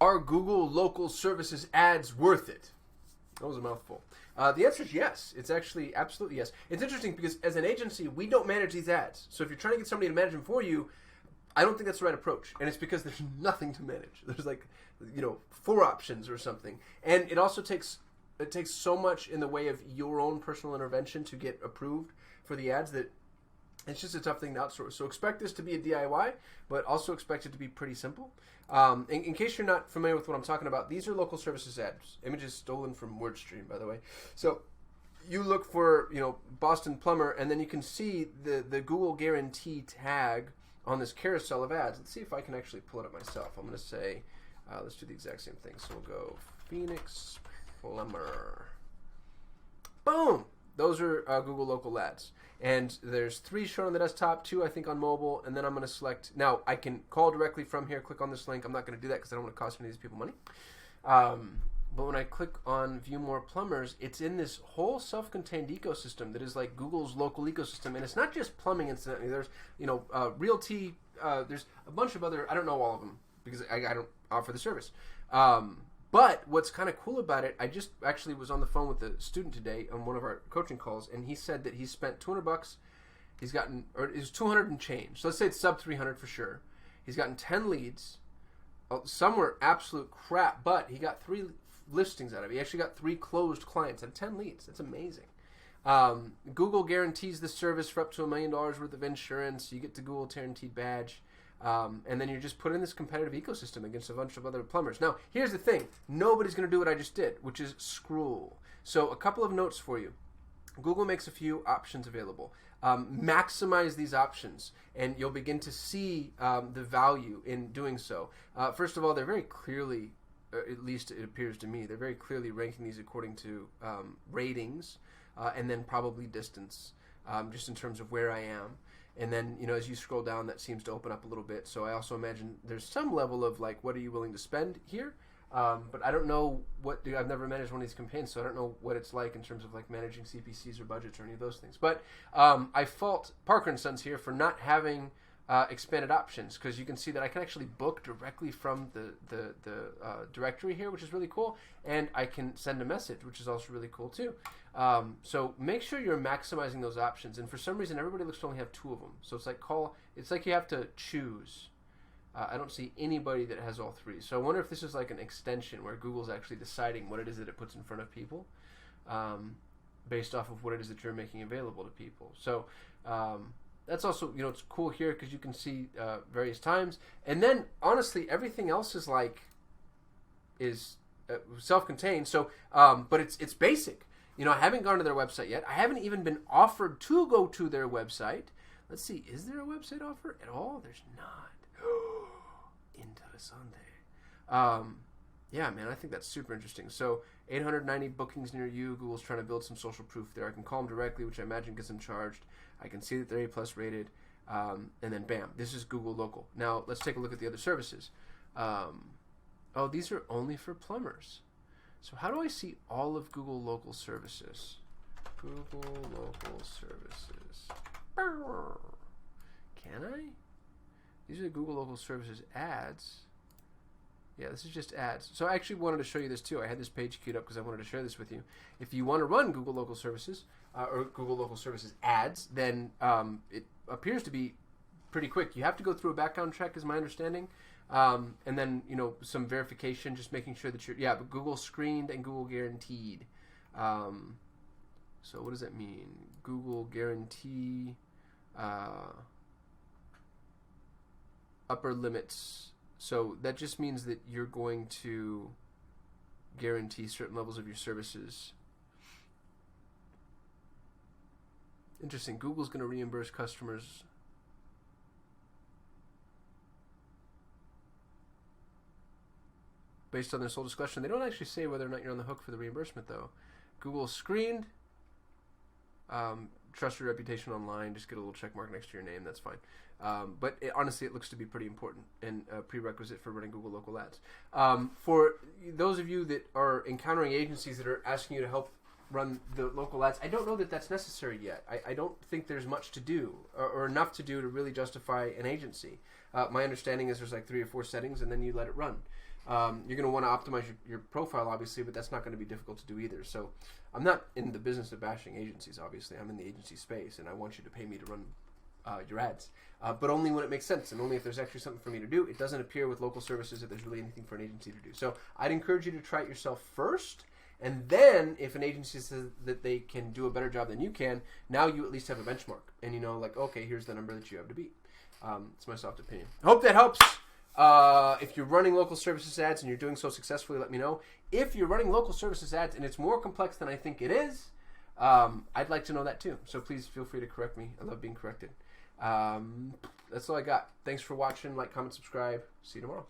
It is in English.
Are Google local services ads worth it? That was a mouthful. The answer is yes. It's actually absolutely yes. It's interesting because as an agency, we don't manage these ads. So if you're trying to get somebody to manage them for you, I don't think that's the right approach. And it's because there's nothing to manage. There's 4 options or something. And it also takes so much in the way of your own personal intervention to get approved for the ads that it's just a tough thing to outsource. So expect this to be a DIY, but also expect it to be pretty simple. In case you're not familiar with what I'm talking about, these are local services ads. Images stolen from WordStream, by the way. So you look for, Boston Plumber, and then you can see the Google Guarantee tag on this carousel of ads. Let's see if I can actually pull it up myself. I'm going to say, let's do the exact same thing. So we'll go Phoenix Plumber. Boom! Those are Google local ads. And there's 3 shown on the desktop, 2 I think on mobile, and then I'm going to select. Now, I can call directly from here, click on this link. I'm not going to do that because I don't want to cost any of these people money. But when I click on View More Plumbers, it's in this whole self-contained ecosystem that is like Google's local ecosystem. And it's not just plumbing, incidentally. There's, Realty, there's a bunch of other, I don't know all of them because I don't offer the service. But what's kind of cool about it, I just actually was on the phone with a student today on one of our coaching calls, and he said that he spent $200. He's gotten, or it was 200 and change. So let's say it's sub 300 for sure. He's gotten 10 leads. Some were absolute crap, but he got 3 listings out of it. He actually got 3 closed clients and 10 leads. That's amazing. Google guarantees the service for up to $1 million worth of insurance. You get the Google Guaranteed badge. And then you're just put in this competitive ecosystem against a bunch of other plumbers. Now, here's the thing. Nobody's going to do what I just did, which is scroll. So a couple of notes for you. Google makes a few options available. Maximize these options, and you'll begin to see the value in doing so. First of all, they're very clearly, at least it appears to me, they're very clearly ranking these according to ratings and then probably distance, just in terms of where I am. And then, as you scroll down, that seems to open up a little bit. So I also imagine there's some level of, what are you willing to spend here? But I don't know I've never managed one of these campaigns, so I don't know what it's like in terms of, managing CPCs or budgets or any of those things. But I fault Parker & Sons here for not having expanded options, because you can see that I can actually book directly from the directory here, which is really cool. And I can send a message, which is also really cool, too. So make sure you're maximizing those options. And for some reason, everybody looks to only have 2 of them. So it's like you have to choose. I don't see anybody that has all 3. So I wonder if this is like an extension where Google's actually deciding what it is that it puts in front of people based off of what it is that you're making available to people. So that's also, it's cool here because you can see various times. And then, honestly, everything else is self-contained. So, but it's basic. I haven't gone to their website yet. I haven't even been offered to go to their website. Let's see. Is there a website offer at all? There's not. Interessante. Yeah, man, I think that's super interesting. So 890 bookings near you. Google's trying to build some social proof there. I can call them directly, which I imagine gets them charged. I can see that they're A+ rated. And then bam, this is Google Local. Now let's take a look at the other services. Oh, these are only for plumbers. So how do I see all of Google Local services? Google Local services. Can I? These are the Google Local Services ads. Yeah, this is just ads. So I actually wanted to show you this too. I had this page queued up because I wanted to share this with you. If you want to run Google Local Services or Google Local Services ads, then it appears to be pretty quick. You have to go through a background check, is my understanding. And then, some verification, just making sure that but Google screened and Google guaranteed. So what does that mean? Google guarantee upper limits. So that just means that you're going to guarantee certain levels of your services. Interesting. Google's going to reimburse customers. Based on their sole discretion. They don't actually say whether or not you're on the hook for the reimbursement, though. Google screened. Trust your reputation online. Just get a little check mark next to your name. That's fine. But honestly, it looks to be pretty important and a prerequisite for running Google Local Ads. For those of you that are encountering agencies that are asking you to help run the local ads, I don't know that that's necessary yet. I don't think there's much to do or enough to do to really justify an agency. My understanding is there's 3 or 4 settings and then you let it run. You're going to want to optimize your profile, obviously, but that's not going to be difficult to do either. So I'm not in the business of bashing agencies, obviously. I'm in the agency space, and I want you to pay me to run your ads. But only when it makes sense, and only if there's actually something for me to do. It doesn't appear with local services that there's really anything for an agency to do. So I'd encourage you to try it yourself first, and then if an agency says that they can do a better job than you can, now you at least have a benchmark. And you know, like, okay, here's the number that you have to beat. It's my soft opinion. I hope that helps. If you're running local services ads and you're doing so successfully, let me know. If you're running local services ads and it's more complex than I think it is, I'd like to know that too. So please feel free to correct me. I love being corrected. That's all I got. Thanks for watching. Like, comment, subscribe. See you tomorrow.